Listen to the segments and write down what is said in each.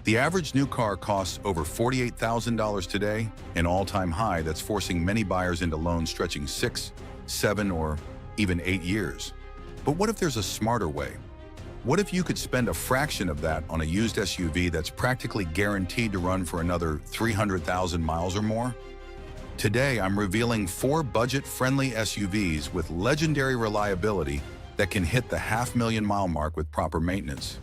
The average new car costs over $48,000 today, an all-time high that's forcing many buyers into loans stretching 6, 7, or even 8 years. But what if there's a smarter way? What if you could spend a fraction of that on a used SUV that's practically guaranteed to run for another 300,000 miles or more? Today, I'm revealing 4 budget-friendly SUVs with legendary reliability that can hit the half-million-mile mark with proper maintenance.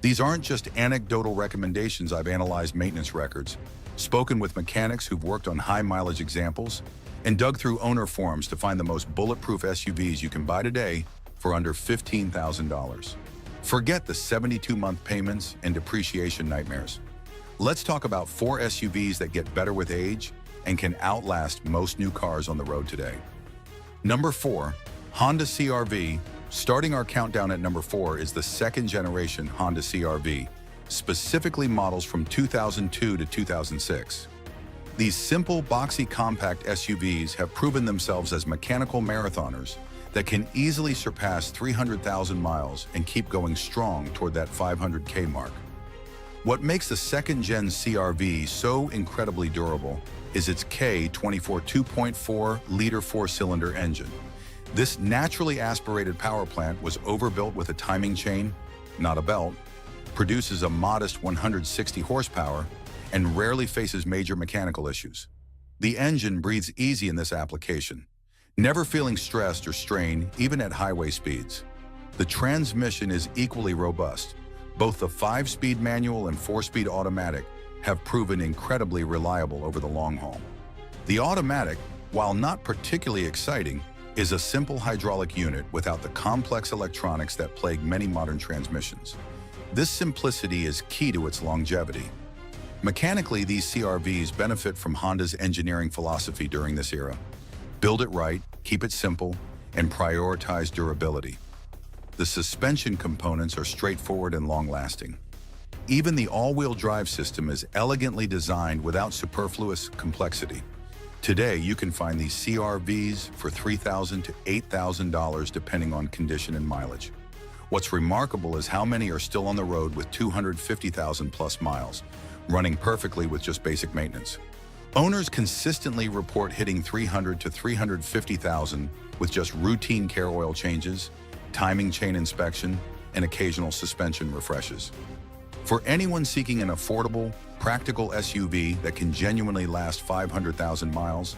These aren't just anecdotal recommendations. I've analyzed maintenance records, spoken with mechanics who've worked on high-mileage examples, and dug through owner forums to find the most bulletproof SUVs you can buy today for under $15,000. Forget the 72-month payments and depreciation nightmares. Let's talk about 4 SUVs that get better with age and can outlast most new cars on the road today. Number 4, Honda CR-V. Starting our countdown at number 4 is the second-generation Honda CR-V, specifically models from 2002 to 2006. These simple, boxy, compact SUVs have proven themselves as mechanical marathoners that can easily surpass 300,000 miles and keep going strong toward that 500K mark. What makes the second-gen CR-V so incredibly durable is its K24 2.4-liter 4-cylinder engine. This naturally aspirated power plant was overbuilt with a timing chain, not a belt, produces a modest 160 horsepower, and rarely faces major mechanical issues. The engine breathes easy in this application, never feeling stressed or strained even at highway speeds. The transmission is equally robust. Both the 5-speed manual and 4-speed automatic have proven incredibly reliable over the long haul. The automatic, while not particularly exciting, is a simple hydraulic unit without the complex electronics that plague many modern transmissions. This simplicity is key to its longevity. Mechanically, these CR-Vs benefit from Honda's engineering philosophy during this era. Build it right, keep it simple, and prioritize durability. The suspension components are straightforward and long-lasting. Even the all-wheel drive system is elegantly designed without superfluous complexity. Today, you can find these CR-Vs for $3,000 to $8,000 depending on condition and mileage. What's remarkable is how many are still on the road with 250,000 plus miles, running perfectly with just basic maintenance. Owners consistently report hitting 300 to 350,000 with just routine care oil changes, timing chain inspection, and occasional suspension refreshes. For anyone seeking an affordable, practical SUV that can genuinely last 500,000 miles,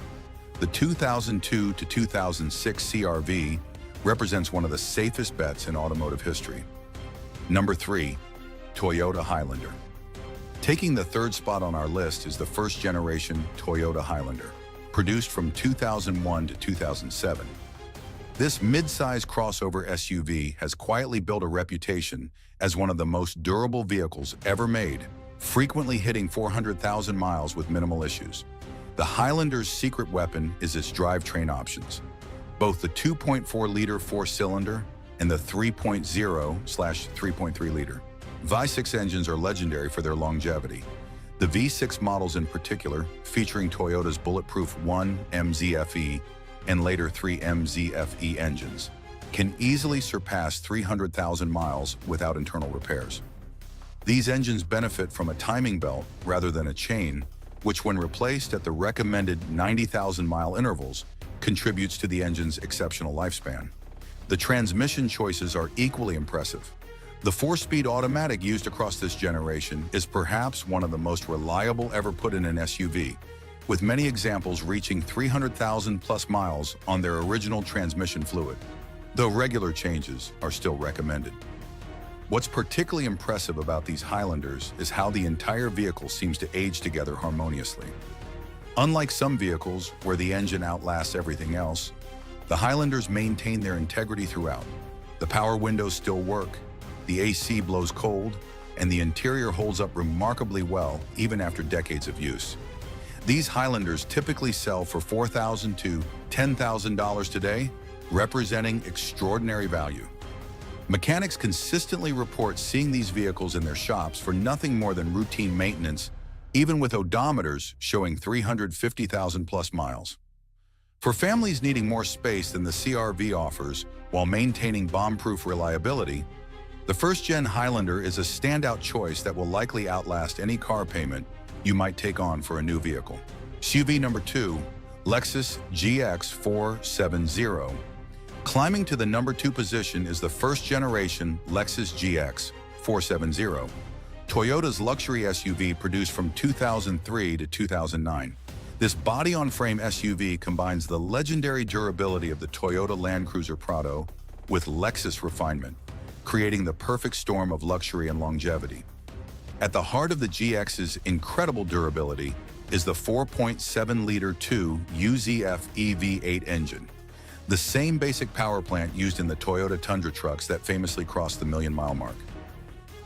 the 2002 to 2006 CR-V represents one of the safest bets in automotive history. Number 3, Toyota Highlander. Taking the 3rd spot on our list is the first-generation Toyota Highlander, produced from 2001 to 2007. This mid-size crossover SUV has quietly built a reputation as one of the most durable vehicles ever made, frequently hitting 400,000 miles with minimal issues. The Highlander's secret weapon is its drivetrain options. Both the 2.4-liter 4-cylinder and the 3.0/3.3-liter V6 engines are legendary for their longevity. The V6 models in particular, featuring Toyota's bulletproof 1MZFE and later 3MZFE engines, can easily surpass 300,000 miles without internal repairs. These engines benefit from a timing belt rather than a chain, which when replaced at the recommended 90,000-mile intervals, contributes to the engine's exceptional lifespan. The transmission choices are equally impressive. The 4-speed automatic used across this generation is perhaps one of the most reliable ever put in an SUV, with many examples reaching 300,000 plus miles on their original transmission fluid, though regular changes are still recommended. What's particularly impressive about these Highlanders is how the entire vehicle seems to age together harmoniously. Unlike some vehicles where the engine outlasts everything else, the Highlanders maintain their integrity throughout. The power windows still work, the AC blows cold, and the interior holds up remarkably well even after decades of use. These Highlanders typically sell for $4,000 to $10,000 today, representing extraordinary value. Mechanics consistently report seeing these vehicles in their shops for nothing more than routine maintenance, even with odometers showing 350,000 plus miles. For families needing more space than the CR-V offers while maintaining bomb-proof reliability, The first-gen Highlander is a standout choice that will likely outlast any car payment you might take on for a new vehicle. SUV number 2, Lexus GX470. Climbing to the number 2 position is the first-generation Lexus GX470, Toyota's luxury SUV produced from 2003 to 2009. This body-on-frame SUV combines the legendary durability of the Toyota Land Cruiser Prado with Lexus refinement, creating the perfect storm of luxury and longevity. At the heart of the GX's incredible durability is the 4.7-liter 2 UZF EV8 engine, the same basic power plant used in the Toyota Tundra trucks that famously crossed the million-mile mark.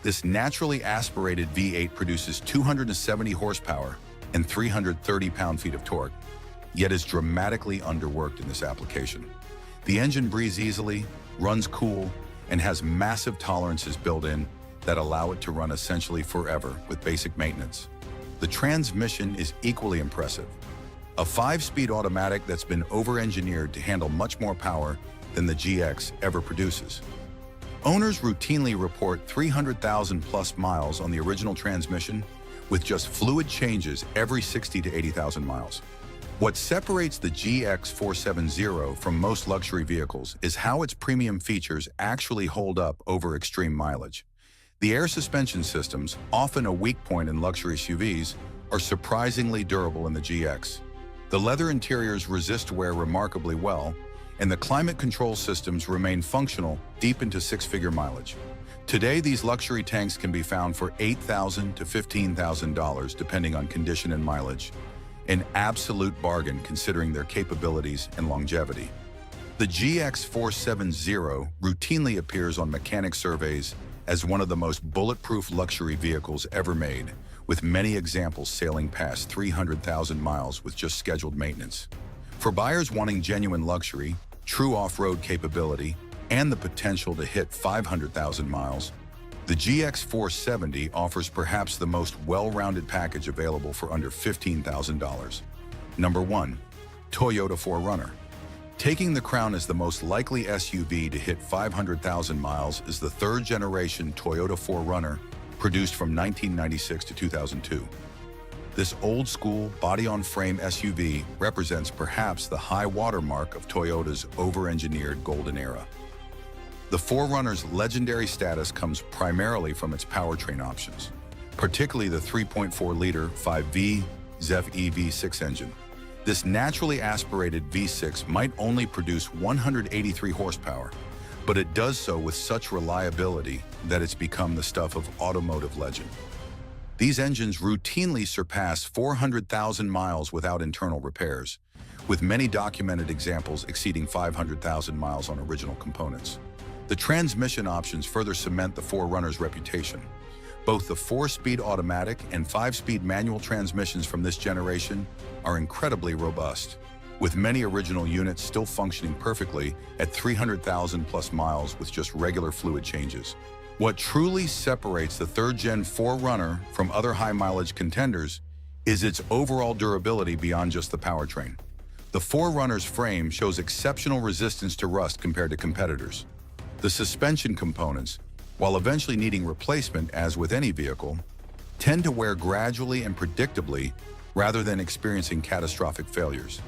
This naturally aspirated V8 produces 270 horsepower and 330 pound-feet of torque, yet is dramatically underworked in this application. The engine breathes easily, runs cool, and has massive tolerances built in that allow it to run essentially forever with basic maintenance. The transmission is equally impressive. A 5-speed automatic that's been over-engineered to handle much more power than the GX ever produces. Owners routinely report 300,000 plus miles on the original transmission, with just fluid changes every 60 to 80,000 miles. What separates the GX470 from most luxury vehicles is how its premium features actually hold up over extreme mileage. The air suspension systems, often a weak point in luxury SUVs, are surprisingly durable in the GX. The leather interiors resist wear remarkably well, and the climate control systems remain functional deep into 6-figure mileage. Today, these luxury tanks can be found for $8,000 to $15,000 depending on condition and mileage, an absolute bargain considering their capabilities and longevity. The GX470 routinely appears on mechanic surveys as one of the most bulletproof luxury vehicles ever made, with many examples sailing past 300,000 miles with just scheduled maintenance. For buyers wanting genuine luxury, true off-road capability, and the potential to hit 500,000 miles, the GX470 offers perhaps the most well-rounded package available for under $15,000. Number 1. Toyota 4Runner. Taking the crown as the most likely SUV to hit 500,000 miles is the third-generation Toyota 4Runner, produced from 1996 to 2002. This old-school, body-on-frame SUV represents perhaps the high watermark of Toyota's over-engineered golden era. The 4Runner's legendary status comes primarily from its powertrain options, particularly the 3.4-liter 5V ZEV EV6 engine. This naturally aspirated V6 might only produce 183 horsepower, but it does so with such reliability that it's become the stuff of automotive legend. These engines routinely surpass 400,000 miles without internal repairs, with many documented examples exceeding 500,000 miles on original components. The transmission options further cement the 4Runner's reputation. Both the 4-speed automatic and 5-speed manual transmissions from this generation are incredibly robust, with many original units still functioning perfectly at 300,000 plus miles with just regular fluid changes. What truly separates the third-gen 4Runner from other high-mileage contenders is its overall durability beyond just the powertrain. The 4Runner's frame shows exceptional resistance to rust compared to competitors. The suspension components, while eventually needing replacement as with any vehicle, tend to wear gradually and predictably rather than experiencing catastrophic failures.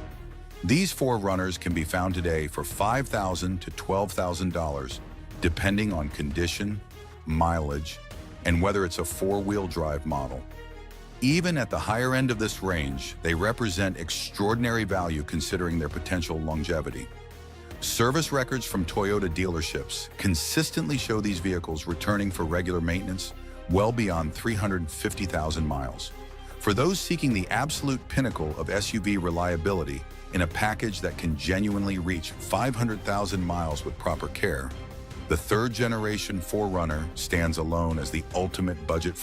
These 4Runners can be found today for $5,000 to $12,000, depending on condition, mileage, and whether it's a 4-wheel drive model. Even at the higher end of this range, they represent extraordinary value considering their potential longevity. Service records from Toyota dealerships consistently show these vehicles returning for regular maintenance well beyond 350,000 miles. For those seeking the absolute pinnacle of SUV reliability in a package that can genuinely reach 500,000 miles with proper care, the third-generation 4Runner stands alone as the ultimate budget